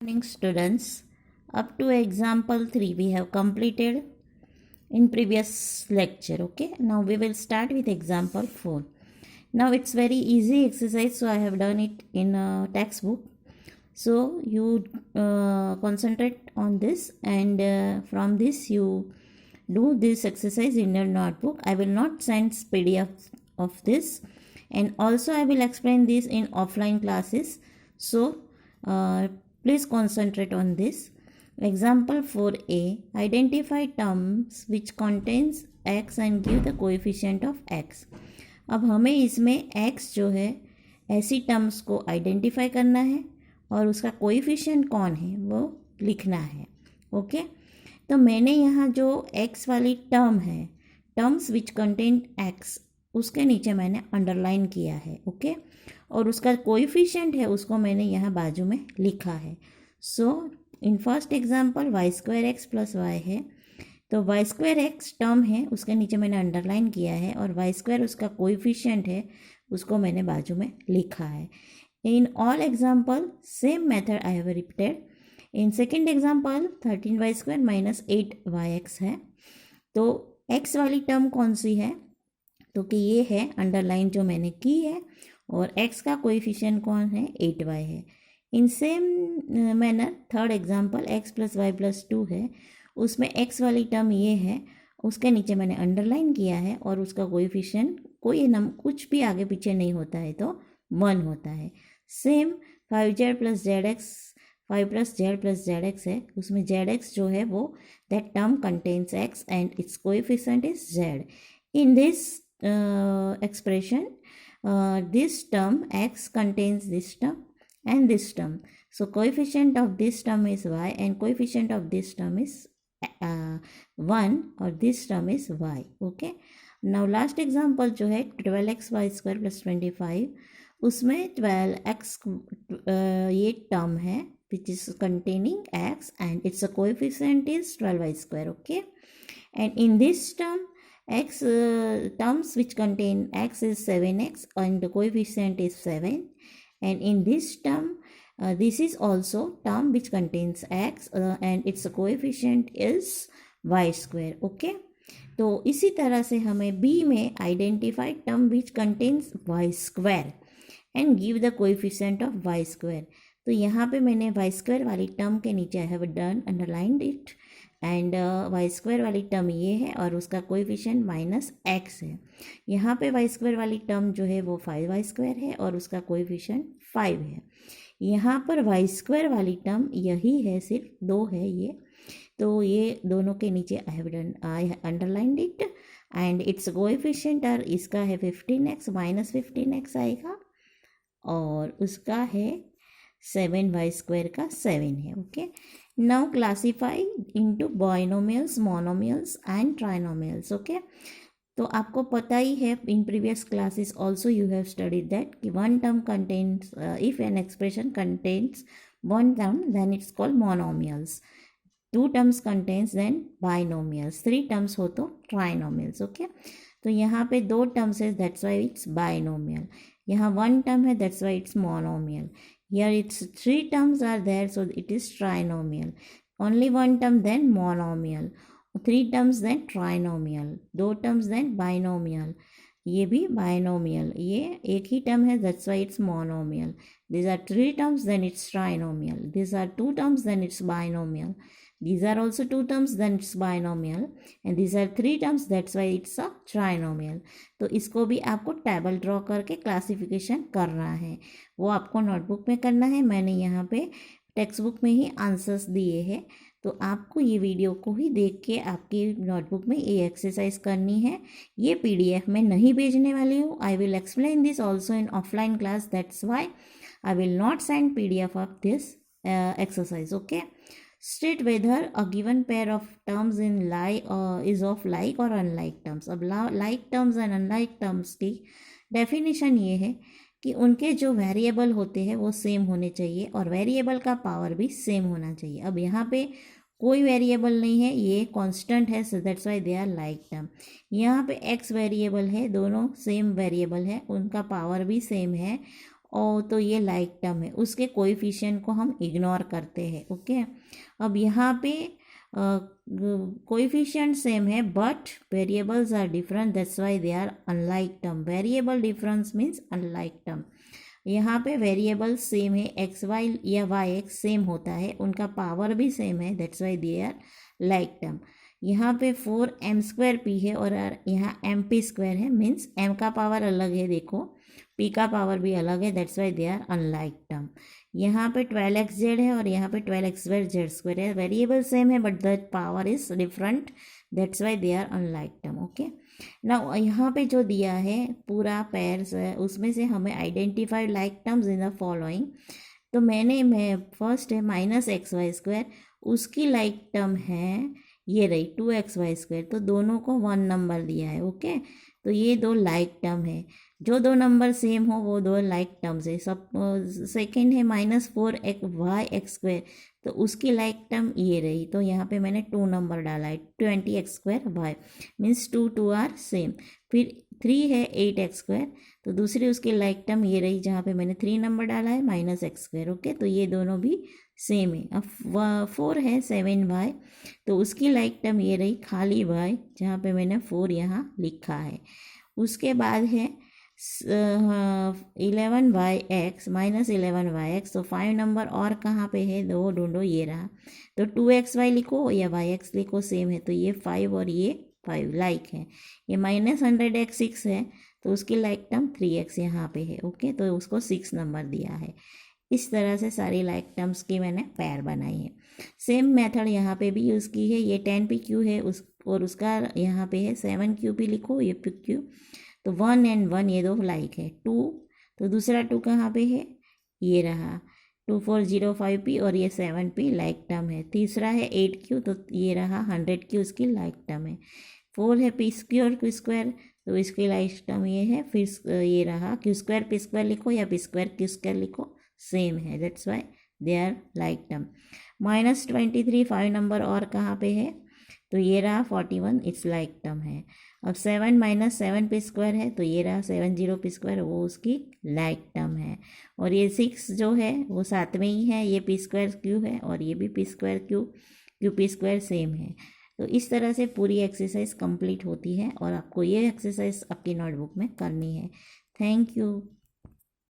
Morning students, up to example 3 we have completed in previous lecture. Okay, now we will start with example 4. Now it's very easy exercise, so I have done it in a textbook, so you concentrate on this, and from this you do this exercise in your notebook. I will not send PDF of this, and also I will explain this in offline classes, so please concentrate on this. Example 4a, identify terms which contains x and give the coefficient of x. अब हमें इसमें x जो है ऐसी terms को identify करना है और उसका कोएफिशिएंट कौन है वो लिखना है. ओके, तो मैंने यहाँ जो x वाली टर्म है, टर्म्स विच कंटेन x, उसके नीचे मैंने अंडरलाइन किया है. ओके, और उसका कोएफिशिएंट है उसको मैंने यहाँ बाजू में लिखा है. So in first example Y square X plus Y है, तो वाई स्क्वायर एक्स टर्म है उसके नीचे मैंने अंडरलाइन किया है, और वाई स्क्वायर उसका कोएफिशिएंट है उसको मैंने बाजू में लिखा है. In all example same method I have repeated. In second example 13y square minus 8yx है. तो x वाली टर्म कौन सी है, तो कि ये है अंडरलाइन जो मैंने की है, और x का कोएफिशिएंट कौन है, 8y है. In same manner third example x plus y plus 2 है, उसमें x वाली टर्म ये है, उसके नीचे मैंने अंडरलाइन किया है, और उसका कोएफिशिएंट कोई कुछ भी आगे पीछे नहीं होता है तो 1 होता है. Same 5z plus Z x, 5 plus Z plus Z x है, उसमें जेड एक्स जो है वो that term contains x and it's coefficient is z. In this expression, this term x contains this term and this term, so coefficient of this term is y and coefficient of this term is 1 और this term is y. okay, now last example जो है 12xy square plus 25, उसमें 12x ये term है which is containing x and its coefficient is 12y square. okay, and in this term x terms which contain x is 7x and the coefficient is 7, and in this term this is also term which contains x and its coefficient is y square. okay, तो इसी तरह से हमें b में identify term which contains y square and give the coefficient of y square. तो यहाँ पे मैंने y square वाली टर्म के नीचे I have done underlined it, and y square वाली टर्म ये है और उसका कोएफिशिएंट माइनस एक्स है. यहाँ पे वाई स्क्वायर वाली टर्म जो है वो 5y स्क्वायर है और उसका कोएफिशिएंट 5 है. यहाँ पर वाई स्क्वायर वाली टर्म यही है, सिर्फ 2 है ये, तो ये दोनों के नीचे I underlined it, and it's coefficient और इसका है 15x माइनस 15x आएगा, और उसका है 7y स्क्वायर का 7 है. Okay, now classify into binomials, monomials and trinomials. okay, तो आपको पता ही है in previous classes also you have studied that कि one term contains if an expression contains one term then it's called monomials, two terms contains then binomials, three terms हो तो trinomials. okay, तो यहाँ पे 2 terms है that's why it's binomial, यहाँ 1 term है that's why it's monomial, here it's 3 terms are there so it is trinomial, only 1 term then monomial, 3 terms then trinomial, 2 terms then binomial, ये भी binomial, ये एक ही term है that's why it's monomial, these are 3 terms then it's trinomial, these are 2 terms then it's binomial, these are also 2 terms then it's binomial, and these are 3 terms that's why it's a trinomial. तो इसको भी आपको table draw करके classification करना है, वो आपको notebook में करना है. मैंने यहाँ पे टेक्स्ट बुक में ही आंसर्स दिए हैं, तो आपको ये वीडियो को ही देख के आपकी नोटबुक में ये एक्सरसाइज करनी है. ये PDF में नहीं भेजने वाली हूँ, I will explain this also in offline class, that's why I will not send PDF of this exercise. okay, state whether a given pair of terms in is of like or unlike terms. अब like terms and unlike terms की definition ये है कि उनके जो variable होते हैं वो सेम होने चाहिए और वेरिएबल का पावर भी सेम होना चाहिए. अब यहाँ पे कोई वेरिएबल नहीं है, ये कांस्टेंट है, so that's why they are like term. यहाँ पे x वेरिएबल है, दोनों सेम वेरिएबल है, उनका पावर भी सेम है, ओ तो ये लाइक टर्म है, उसके कोएफिशिएंट को हम इग्नोर करते हैं। ओके, अब यहाँ पे कोएफिशिएंट सेम है but variables are different, that's why they are unlike term. Variable difference means unlike term. यहाँ पे वेरिएबल सेम है, एक्स वाई या वाई एक्स सेम होता है, उनका पावर भी सेम है, that's why they are like term. यहाँ पे 4m² है और यहाँ mp² है, मीन्स m का पावर अलग है, देखो p का पावर भी अलग है, that's why they are unlike term. यहाँ पे 12xz है और यहाँ पे 12xz² है, वेरिएबल सेम है but the power is different, that's why they are unlike term. Okay, ना यहाँ पे जो दिया है पूरा पेयर्स है, उसमें से हमें identify like terms in the following. तो मैं फर्स्ट है -xy², उसकी लाइक टर्म है ये रही 2xy², तो दोनों को 1 नंबर दिया है। ओके, तो ये दो लाइक टर्म है, जो दो नंबर सेम हो वो दो लाइक टर्म्स है। सब सेकेंड है -4y(x²), तो उसकी लाइक टर्म ये रही, तो यहाँ पे मैंने 2 नंबर डाला है, 20x²y मीन्स 2 आर सेम। फिर 3 है 8x², तो दूसरी उसकी लाइक टर्म ये रही, जहाँ पे मैंने 3 नंबर डाला है -x²। ओके, तो ये दोनों भी सेम है। अब 4 है 7y, तो उसकी लाइक टर्म ये रही खाली y, जहाँ पे मैंने 4 यहाँ लिखा है। उसके बाद है 11yx -11yx, तो 5 नंबर और कहाँ पे है दो ढूंढो, ये रहा, तो 2xy लिखो या yx लिखो, सेम है, तो ये 5 और ये 5 लाइक है। ये -100x6 है, तो उसकी लाइक टर्म 3x यहाँ पे है। ओके, तो उसको 6 नंबर दिया है। इस तरह से सारी लाइक टर्म्स की मैंने पेयर बनाई है। सेम मेथड यहाँ पे भी यूज़ की है। ये 10pq है और उसका यहाँ पे है 7qp लिखो, ये pq, तो 1 and 1 ये दो लाइक है। 2, तो दूसरा 2 कहाँ पे है, ये रहा 2405p और ये 7p लाइक टर्म है। तीसरा है 8q, तो ये रहा 100q उसकी लाइक टर्म है। 4 है p² और q², तो इसकी लाइक टर्म ये है। फिर ये रहा q² p² लिखो या p² q² लिखो, सेम है, that's why they are like term. -23 5 number और कहाँ पे है, तो ये रहा 41, इट्स लाइक टर्म है। अब 7 -7 p² है, तो ये रहा 70 p², वो उसकी लाइक टर्म है। और ये 6 जो है वो साथ में ही है, ये p² q है और ये भी p² q p² सेम है। तो इस तरह से पूरी एक्सरसाइज कंप्लीट होती है और आपको ये एक्सरसाइज आपकी नोटबुक में करनी है। Thank you.